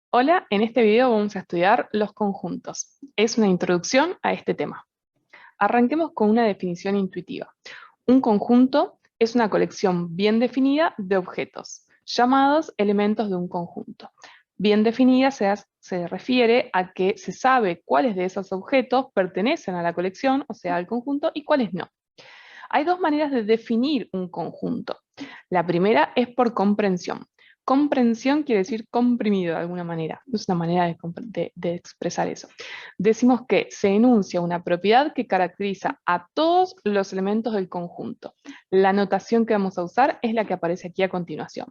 Hola, en este video vamos a estudiar los conjuntos. Es una introducción a este tema. Arranquemos con una definición intuitiva. Un conjunto es una colección bien definida de objetos, llamados elementos de un conjunto. Bien definida se refiere a que se sabe cuáles de esos objetos pertenecen a la colección, o sea, al conjunto, y cuáles no. Hay dos maneras de definir un conjunto. La primera es por comprensión. Comprensión quiere decir comprimido de alguna manera. Es una manera de expresar eso. Decimos que se enuncia una propiedad que caracteriza a todos los elementos del conjunto. La notación que vamos a usar es la que aparece aquí a continuación.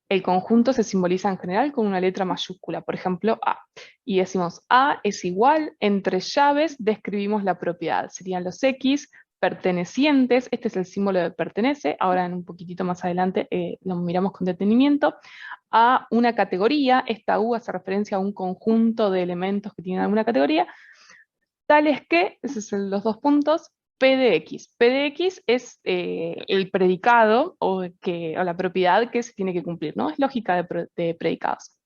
El conjunto se simboliza en general con una letra mayúscula, por ejemplo, A. Y decimos A es igual, entre llaves describimos la propiedad. Serían los X pertenecientes, este es el símbolo de pertenece, ahora en un poquitito más adelante lo miramos con detenimiento, a una categoría, esta U hace referencia a un conjunto de elementos que tienen alguna categoría, tales que, esos son los dos puntos, P de X. P de X es el predicado o la propiedad que se tiene que cumplir, ¿no? Es lógica de predicados.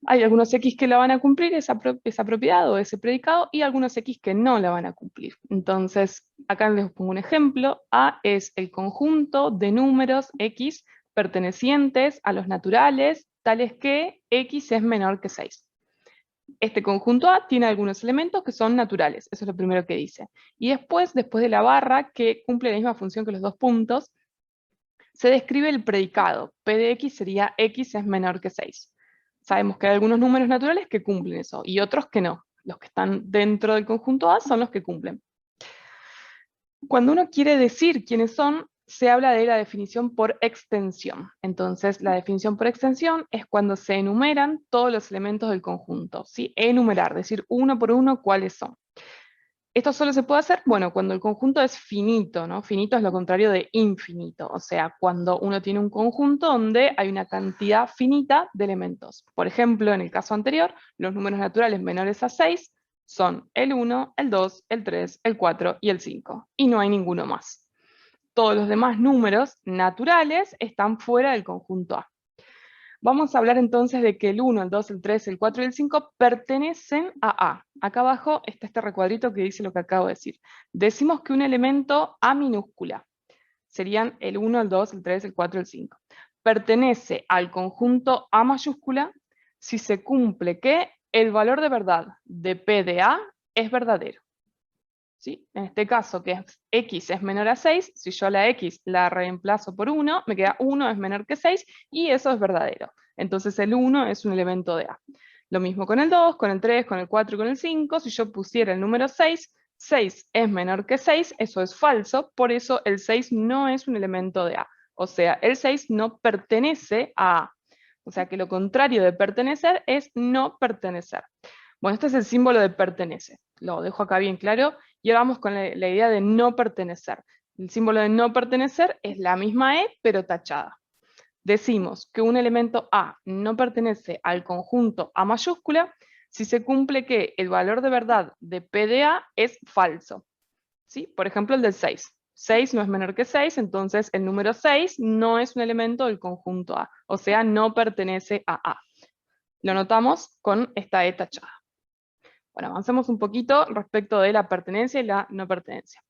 Hay algunos X que la van a cumplir, esa propiedad o ese predicado, y algunos X que no la van a cumplir. Entonces, acá les pongo un ejemplo. A es el conjunto de números X pertenecientes a los naturales, tales que X es menor que 6. Este conjunto A tiene algunos elementos que son naturales, eso es lo primero que dice. Y después de la barra, que cumple la misma función que los dos puntos, se describe el predicado. P de X sería X es menor que 6. Sabemos que hay algunos números naturales que cumplen eso, y otros que no. Los que están dentro del conjunto A son los que cumplen. Cuando uno quiere decir quiénes son, se habla de la definición por extensión. Entonces, la definición por extensión es cuando se enumeran todos los elementos del conjunto, ¿sí? Enumerar, decir uno por uno cuáles son. Esto solo se puede hacer, bueno, cuando el conjunto es finito, ¿no? Finito es lo contrario de infinito, o sea, cuando uno tiene un conjunto donde hay una cantidad finita de elementos. Por ejemplo, en el caso anterior, los números naturales menores a 6 son el 1, el 2, el 3, el 4 y el 5, y no hay ninguno más. Todos los demás números naturales están fuera del conjunto A. Vamos a hablar entonces de que el 1, el 2, el 3, el 4 y el 5 pertenecen a A. Acá abajo está este recuadrito que dice lo que acabo de decir. Decimos que un elemento A minúscula, serían el 1, el 2, el 3, el 4 y el 5, pertenece al conjunto A mayúscula si se cumple que el valor de verdad de P de A es verdadero. ¿Sí? En este caso, que X es menor a 6, si yo la X la reemplazo por 1, me queda 1 es menor que 6, y eso es verdadero. Entonces el 1 es un elemento de A. Lo mismo con el 2, con el 3, con el 4 y con el 5. Si yo pusiera el número 6, 6 es menor que 6, eso es falso, por eso el 6 no es un elemento de A. O sea, el 6 no pertenece a A. O sea que lo contrario de pertenecer es no pertenecer. Bueno, este es el símbolo de pertenece. Lo dejo acá bien claro. Y ahora vamos con la idea de no pertenecer. El símbolo de no pertenecer es la misma E, pero tachada. Decimos que un elemento A no pertenece al conjunto A mayúscula si se cumple que el valor de verdad de P de A es falso. ¿Sí? Por ejemplo, el del 6. 6 no es menor que 6, entonces el número 6 no es un elemento del conjunto A, o sea, no pertenece a A. Lo notamos con esta E tachada. Bueno, avancemos un poquito respecto de la pertenencia y la no pertenencia.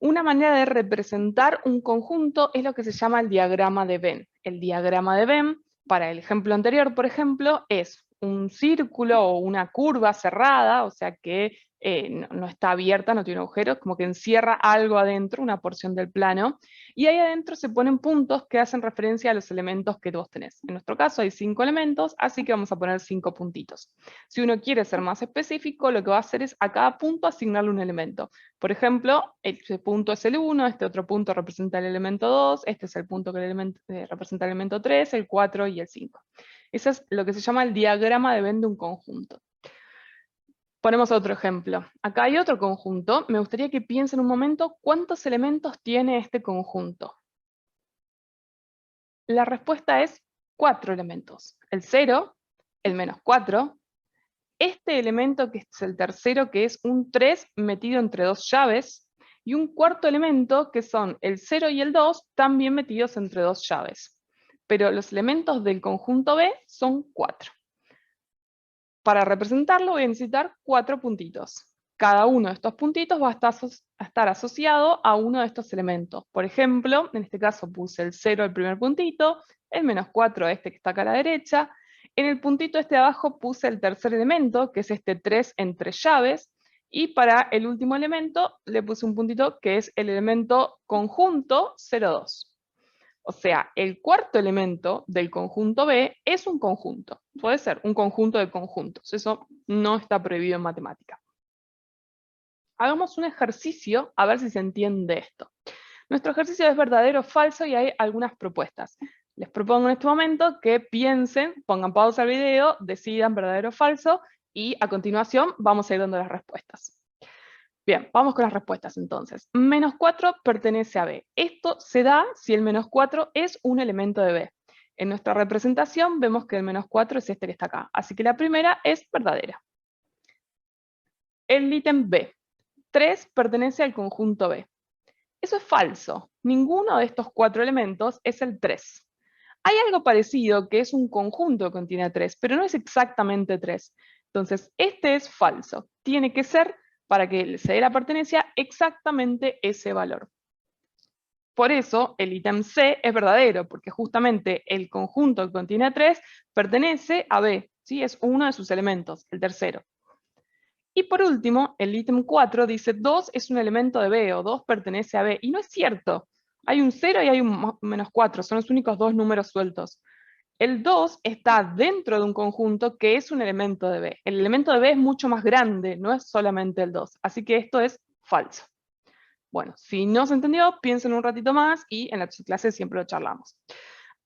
Una manera de representar un conjunto es lo que se llama el diagrama de Venn. El diagrama de Venn, para el ejemplo anterior, por ejemplo, es un círculo o una curva cerrada, o sea que no está abierta, no tiene agujeros, como que encierra algo adentro, una porción del plano, y ahí adentro se ponen puntos que hacen referencia a los elementos que vos tenés. En nuestro caso hay 5 elementos, así que vamos a poner 5 puntitos. Si uno quiere ser más específico, lo que va a hacer es a cada punto asignarle un elemento. Por ejemplo, este punto es el 1, este otro punto representa el elemento 2, este es el punto que representa el elemento 3, el 4 y el 5. Eso es lo que se llama el diagrama de Venn de un conjunto. Ponemos otro ejemplo. Acá hay otro conjunto. Me gustaría que piensen un momento cuántos elementos tiene este conjunto. La respuesta es 4 elementos. El 0, el -4, este elemento que es el tercero, que es un 3 metido entre dos llaves, y un cuarto elemento que son el 0 y el 2 también metidos entre dos llaves. Pero los elementos del conjunto B son 4. Para representarlo voy a necesitar 4 puntitos. Cada uno de estos puntitos va a estar asociado a uno de estos elementos. Por ejemplo, en este caso puse el 0 al primer puntito, el -4 a este que está acá a la derecha. En el puntito este de abajo puse el tercer elemento, que es este 3 entre llaves, y para el último elemento le puse un puntito que es el elemento conjunto 0,2. O sea, el cuarto elemento del conjunto B es un conjunto. Puede ser un conjunto de conjuntos. Eso no está prohibido en matemática. Hagamos un ejercicio a ver si se entiende esto. Nuestro ejercicio es verdadero o falso y hay algunas propuestas. Les propongo en este momento que piensen, pongan pausa al video, decidan verdadero o falso y a continuación vamos a ir dando las respuestas. Bien, vamos con las respuestas entonces. -4 pertenece a B. Esto se da si el -4 es un elemento de B. En nuestra representación vemos que el -4 es este que está acá. Así que la primera es verdadera. El ítem B. 3 pertenece al conjunto B. Eso es falso. Ninguno de estos 4 elementos es el 3. Hay algo parecido que es un conjunto que contiene 3, pero no es exactamente 3. Entonces, este es falso. Tiene que ser, para que se dé la pertenencia, exactamente ese valor. Por eso, el ítem C es verdadero, porque justamente el conjunto que contiene 3 pertenece a B, ¿sí? Es uno de sus elementos, el tercero. Y por último, el ítem 4 dice 2 es un elemento de B, o 2 pertenece a B, y no es cierto. Hay un 0 y hay un -4, son los únicos dos números sueltos. El 2 está dentro de un conjunto que es un elemento de B. El elemento de B es mucho más grande, no es solamente el 2. Así que esto es falso. Bueno, si no se entendió, piensen un ratito más y en la clase siempre lo charlamos.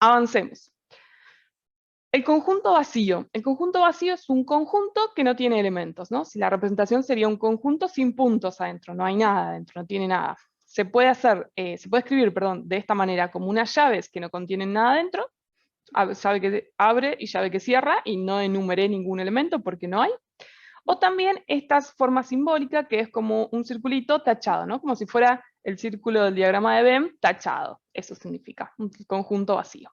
Avancemos. El conjunto vacío. El conjunto vacío es un conjunto que no tiene elementos, ¿no? Si la representación sería un conjunto sin puntos adentro, no hay nada adentro, no tiene nada. Se puede escribir, perdón, de esta manera, como unas llaves que no contienen nada adentro, llave que abre y llave que cierra, y no enumeré ningún elemento porque no hay. O también esta forma simbólica que es como un circulito tachado, ¿no? Como si fuera el círculo del diagrama de Venn tachado. Eso significa un conjunto vacío.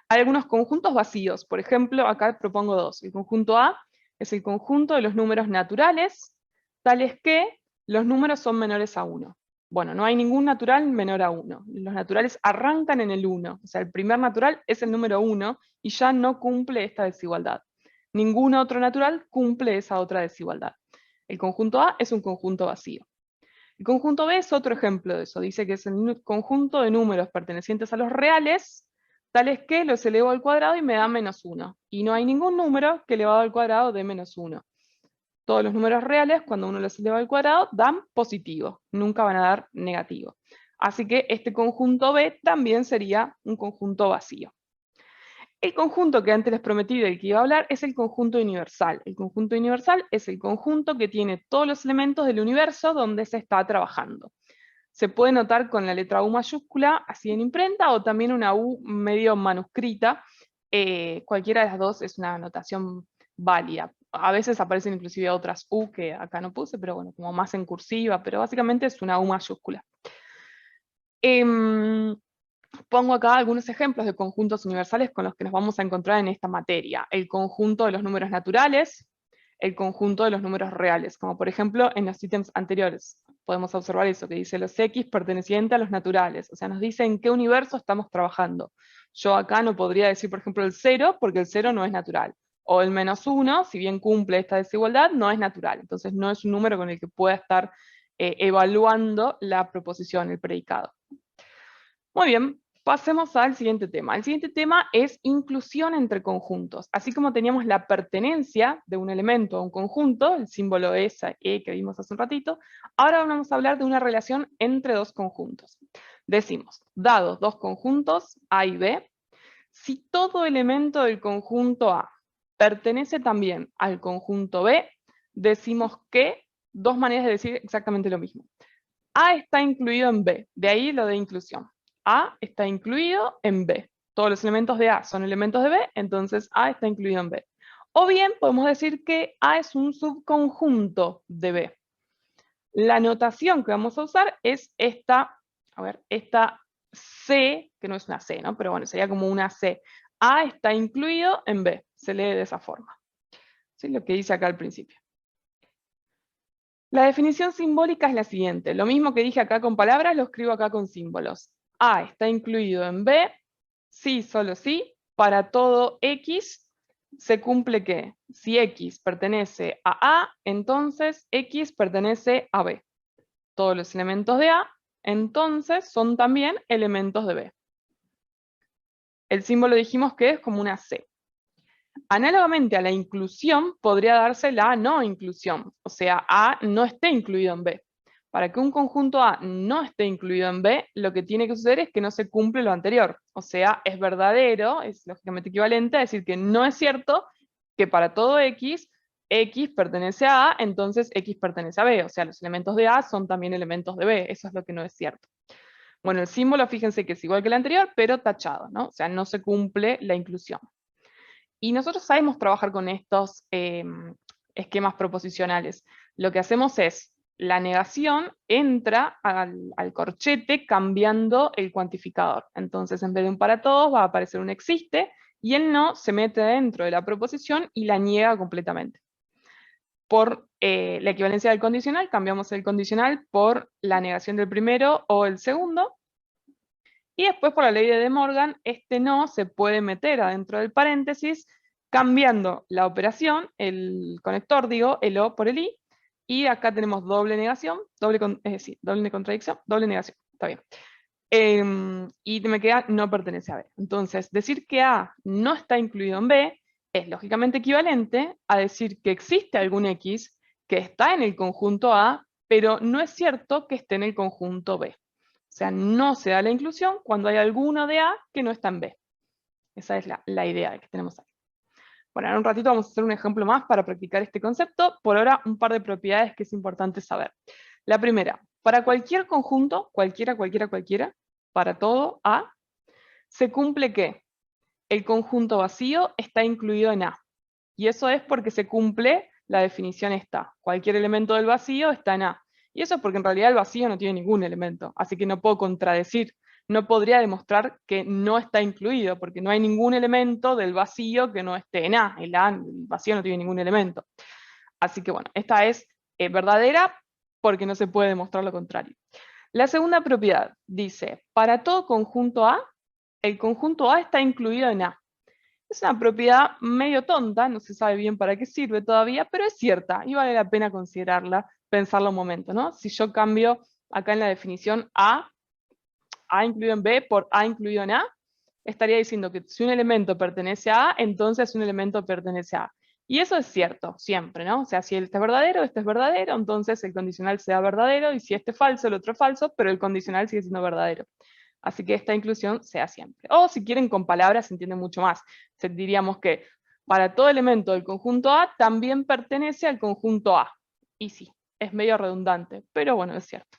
Hay algunos conjuntos vacíos, por ejemplo, acá propongo dos. El conjunto A es el conjunto de los números naturales, tales que los números son menores a 1. Bueno, no hay ningún natural menor a 1. Los naturales arrancan en el 1. O sea, el primer natural es el número 1 y ya no cumple esta desigualdad. Ningún otro natural cumple esa otra desigualdad. El conjunto A es un conjunto vacío. El conjunto B es otro ejemplo de eso. Dice que es el conjunto de números pertenecientes a los reales, tales que los elevo al cuadrado y me da -1. Y no hay ningún número que elevado al cuadrado dé -1. Todos los números reales, cuando uno los eleva al cuadrado, dan positivo, nunca van a dar negativo. Así que este conjunto B también sería un conjunto vacío. El conjunto que antes les prometí del que iba a hablar es el conjunto universal. El conjunto universal es el conjunto que tiene todos los elementos del universo donde se está trabajando. Se puede notar con la letra U mayúscula, así en imprenta, o también una U medio manuscrita. Cualquiera de las dos es una notación válida. A veces aparecen inclusive otras U que acá no puse, pero bueno, como más en cursiva, pero básicamente es una U mayúscula. Pongo acá algunos ejemplos de conjuntos universales con los que nos vamos a encontrar en esta materia. El conjunto de los números naturales, el conjunto de los números reales, como por ejemplo en los ítems anteriores. Podemos observar eso, que dice los X pertenecientes a los naturales, o sea, nos dice en qué universo estamos trabajando. Yo acá no podría decir, por ejemplo, el 0, porque el 0 no es natural. O el -1, si bien cumple esta desigualdad, no es natural. Entonces no es un número con el que pueda estar evaluando la proposición, el predicado. Muy bien, pasemos al siguiente tema. El siguiente tema es inclusión entre conjuntos. Así como teníamos la pertenencia de un elemento a un conjunto, el símbolo esa, E que vimos hace un ratito, ahora vamos a hablar de una relación entre dos conjuntos. Decimos, dados dos conjuntos, A y B, si todo elemento del conjunto A pertenece también al conjunto B, decimos que, dos maneras de decir exactamente lo mismo. A está incluido en B, de ahí lo de inclusión. A está incluido en B. Todos los elementos de A son elementos de B, entonces A está incluido en B. O bien podemos decir que A es un subconjunto de B. La notación que vamos a usar es esta C, que no es una C, ¿no? Pero bueno, sería como una C. A está incluido en B, se lee de esa forma. ¿sí? Lo que dice acá al principio. La definición simbólica es la siguiente. Lo mismo que dije acá con palabras, lo escribo acá con símbolos. A está incluido en B, sí, solo sí, para todo X se cumple que si X pertenece a A, entonces X pertenece a B. Todos los elementos de A, entonces, son también elementos de B. El símbolo dijimos que es como una C. Análogamente a la inclusión, podría darse la no inclusión, o sea, A no esté incluido en B. Para que un conjunto A no esté incluido en B, lo que tiene que suceder es que no se cumple lo anterior. O sea, es verdadero, es lógicamente equivalente a decir que no es cierto que para todo X, X pertenece a A, entonces X pertenece a B. O sea, los elementos de A son también elementos de B. Eso es lo que no es cierto. Bueno, el símbolo, fíjense que es igual que el anterior, pero tachado, ¿no? O sea, no se cumple la inclusión. Y nosotros sabemos trabajar con estos esquemas proposicionales. Lo que hacemos es, la negación entra al corchete cambiando el cuantificador. Entonces, en vez de un para todos, va a aparecer un existe, y el no se mete dentro de la proposición y la niega completamente. Por la equivalencia del condicional, cambiamos el condicional por la negación del primero o el segundo, y después por la ley de De Morgan, este no se puede meter adentro del paréntesis, cambiando la operación, el conector, digo, el O por el I, y acá tenemos doble negación, es decir, doble contradicción, doble negación, está bien. Y me queda no pertenece a B. Entonces, decir que A no está incluido en B es lógicamente equivalente a decir que existe algún X que está en el conjunto A, pero no es cierto que esté en el conjunto B. O sea, no se da la inclusión cuando hay alguno de A que no está en B. Esa es la idea que tenemos aquí. Bueno, en un ratito vamos a hacer un ejemplo más para practicar este concepto. Por ahora, un par de propiedades que es importante saber. La primera, para cualquier conjunto, cualquiera, para todo A, se cumple que el conjunto vacío está incluido en A. Y eso es porque se cumple la definición esta. Cualquier elemento del vacío está en A. Y eso es porque en realidad el vacío no tiene ningún elemento, así que no puedo contradecir, no podría demostrar que no está incluido, porque no hay ningún elemento del vacío que no esté en A. El vacío no tiene ningún elemento. Así que bueno, esta es verdadera porque no se puede demostrar lo contrario. La segunda propiedad dice, para todo conjunto A, el conjunto A está incluido en A. Es una propiedad medio tonta, no se sabe bien para qué sirve todavía, pero es cierta y vale la pena considerarla, pensarla un momento, ¿no? Si yo cambio acá en la definición A incluido en B por A incluido en A, estaría diciendo que si un elemento pertenece a A, entonces un elemento pertenece a A. Y eso es cierto, siempre, ¿no? O sea, si este es verdadero, entonces el condicional sea verdadero, y si este es falso, el otro es falso, pero el condicional sigue siendo verdadero. Así que esta inclusión sea siempre. O si quieren con palabras se entiende mucho más. Diríamos que para todo elemento del conjunto A también pertenece al conjunto A. Y sí, es medio redundante, pero bueno, es cierto.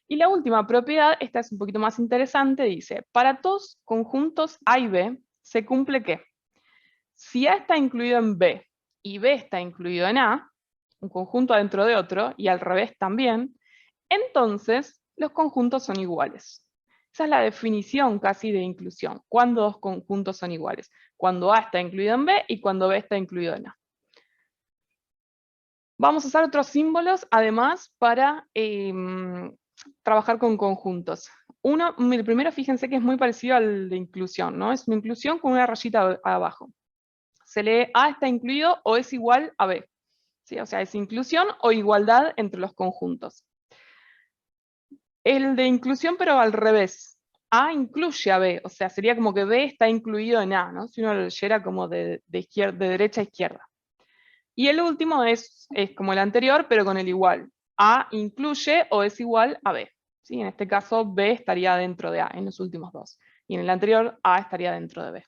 Y la última propiedad, esta es un poquito más interesante, dice, para todos conjuntos A y B se cumple que si A está incluido en B y B está incluido en A, un conjunto dentro de otro, y al revés también, entonces los conjuntos son iguales. Esa es la definición casi de inclusión. ¿Cuándo dos conjuntos son iguales? Cuando A está incluido en B y cuando B está incluido en A. Vamos a usar otros símbolos, además, para trabajar con conjuntos. El primero, fíjense que es muy parecido al de inclusión, ¿no? Es una inclusión con una rayita abajo. Se lee A está incluido o es igual a B. ¿Sí? O sea, es inclusión o igualdad entre los conjuntos. El de inclusión, pero al revés. A incluye a B, o sea, sería como que B está incluido en A, ¿no? Si uno lo leyera como de derecha a izquierda. Y el último es como el anterior, pero con el igual. A incluye o es igual a B. ¿Sí? En este caso, B estaría dentro de A, en los últimos dos. Y en el anterior, A estaría dentro de B.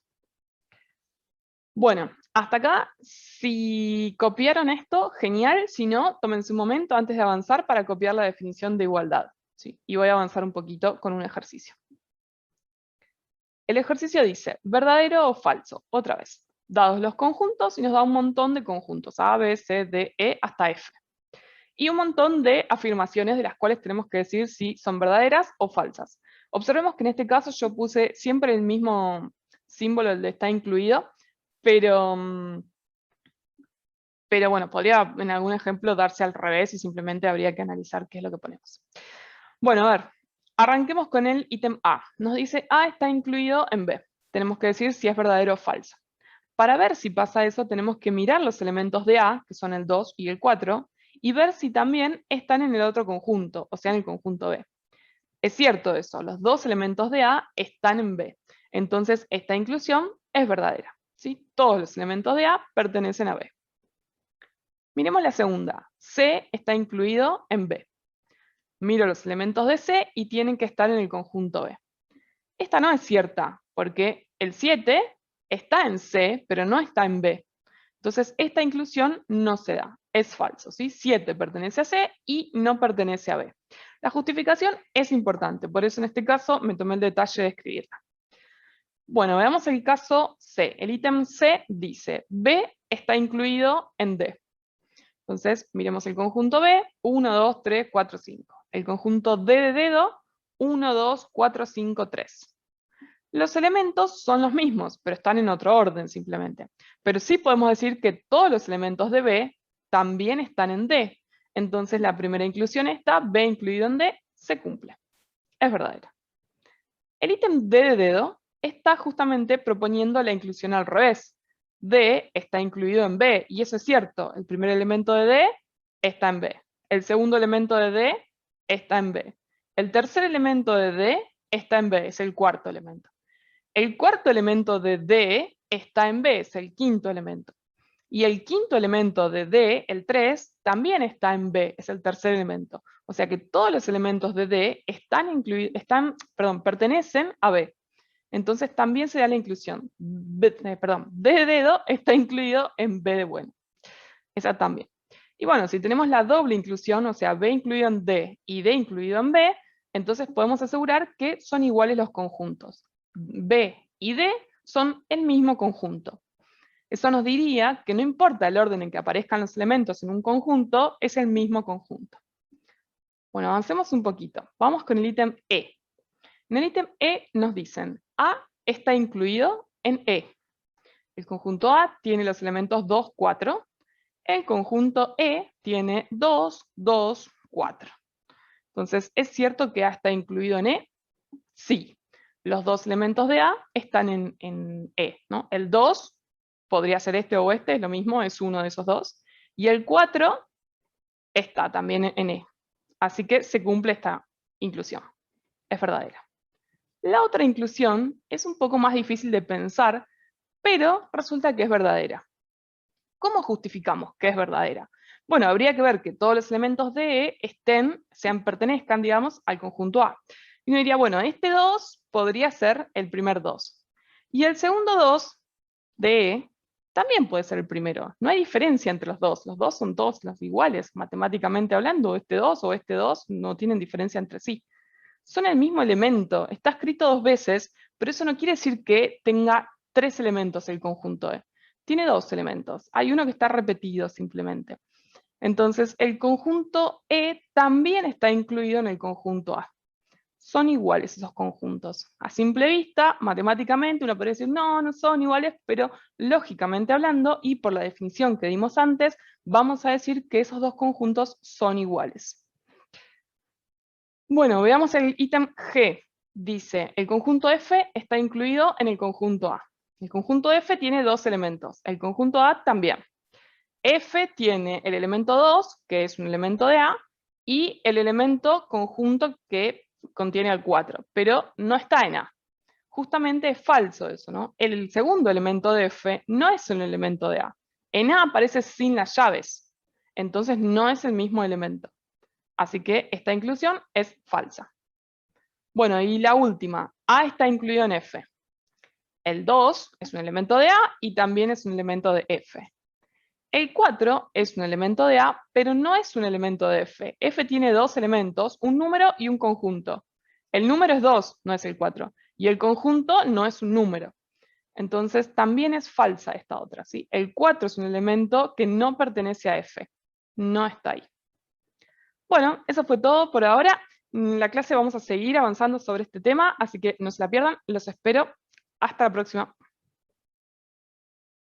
Bueno, hasta acá, si copiaron esto, genial. Si no, tómense un momento antes de avanzar para copiar la definición de igualdad. ¿Sí? Y voy a avanzar un poquito con un ejercicio. El ejercicio dice, ¿verdadero o falso? Otra vez. Dados los conjuntos, y nos da un montón de conjuntos, A, B, C, D, E, hasta F. Y un montón de afirmaciones de las cuales tenemos que decir si son verdaderas o falsas. Observemos que en este caso yo puse siempre el mismo símbolo, el de está incluido, pero pero bueno, podría en algún ejemplo darse al revés y simplemente habría que analizar qué es lo que ponemos. Bueno, a ver, arranquemos con el ítem A. Nos dice A está incluido en B. Tenemos que decir si es verdadero o falso. Para ver si pasa eso, tenemos que mirar los elementos de A, que son el 2 y el 4, y ver si también están en el otro conjunto, o sea, en el conjunto B. Es cierto eso, los dos elementos de A están en B. Entonces, esta inclusión es verdadera, ¿sí? Todos los elementos de A pertenecen a B. Miremos la segunda. C está incluido en B. Miro los elementos de C y tienen que estar en el conjunto B. Esta no es cierta, porque el 7 está en C, pero no está en B. Entonces, esta inclusión no se da, es falso, ¿sí? 7 pertenece a C y no pertenece a B. La justificación es importante, por eso en este caso me tomé el detalle de escribirla. Bueno, veamos el caso C. El ítem C dice, B está incluido en D. Entonces, miremos el conjunto B, 1, 2, 3, 4, 5. El conjunto D de dedo, 1, 2, 4, 5, 3. Los elementos son los mismos, pero están en otro orden simplemente. Pero sí podemos decir que todos los elementos de B también están en D. Entonces la primera inclusión esta, B incluido en D, se cumple. Es verdadera. El ítem D de dedo está justamente proponiendo la inclusión al revés. D está incluido en B, y eso es cierto. El primer elemento de D está en B. El segundo elemento de D está en B. El tercer elemento de D está en B, es el cuarto elemento. El cuarto elemento de D está en B, es el quinto elemento. Y el quinto elemento de D, el 3, también está en B, es el tercer elemento. O sea que todos los elementos de D pertenecen a B. Entonces también se da la inclusión. D de dedo está incluido en B de bueno. Esa también. Y bueno, si tenemos la doble inclusión, o sea, B incluido en D y D incluido en B, entonces podemos asegurar que son iguales los conjuntos. B y D son el mismo conjunto. Eso nos diría que no importa el orden en que aparezcan los elementos en un conjunto, es el mismo conjunto. Bueno, avancemos un poquito. Vamos con el ítem E. En el ítem E nos dicen, A está incluido en E. El conjunto A tiene los elementos 2, 4. El conjunto E tiene 2, 2, 4. Entonces, ¿es cierto que A está incluido en E? Sí. Los dos elementos de A están en E, ¿no? El 2 podría ser este o este, es lo mismo, es uno de esos dos. Y el 4 está también en E. Así que se cumple esta inclusión. Es verdadera. La otra inclusión es un poco más difícil de pensar, pero resulta que es verdadera. ¿Cómo justificamos que es verdadera? Bueno, habría que ver que todos los elementos de E pertenezcan, digamos, al conjunto A. Y uno diría, bueno, este 2 podría ser el primer 2. Y el segundo 2 de E también puede ser el primero. No hay diferencia entre los dos son todos los iguales, matemáticamente hablando, este 2 o este 2 no tienen diferencia entre sí. Son el mismo elemento, está escrito dos veces, pero eso no quiere decir que tenga 3 elementos el conjunto E. Tiene 2 elementos, hay uno que está repetido simplemente. Entonces, el conjunto E también está incluido en el conjunto A. Son iguales esos conjuntos. A simple vista, matemáticamente, uno podría decir, no, no son iguales, pero lógicamente hablando, y por la definición que dimos antes, vamos a decir que esos dos conjuntos son iguales. Bueno, veamos el ítem G. Dice, el conjunto F está incluido en el conjunto A. El conjunto F tiene 2 elementos, el conjunto A también. F tiene el elemento 2, que es un elemento de A, y el elemento conjunto que contiene al 4, pero no está en A. Justamente es falso eso, ¿no? El segundo elemento de F no es un elemento de A. En A aparece sin las llaves, entonces no es el mismo elemento. Así que esta inclusión es falsa. Bueno, y la última, A está incluido en F. El 2 es un elemento de A y también es un elemento de F. El 4 es un elemento de A, pero no es un elemento de F. F tiene 2 elementos, un número y un conjunto. El número es 2, no es el 4. Y el conjunto no es un número. Entonces también es falsa esta otra, ¿sí? El 4 es un elemento que no pertenece a F. No está ahí. Bueno, eso fue todo por ahora. En la clase vamos a seguir avanzando sobre este tema, así que no se la pierdan. Los espero. Hasta la próxima.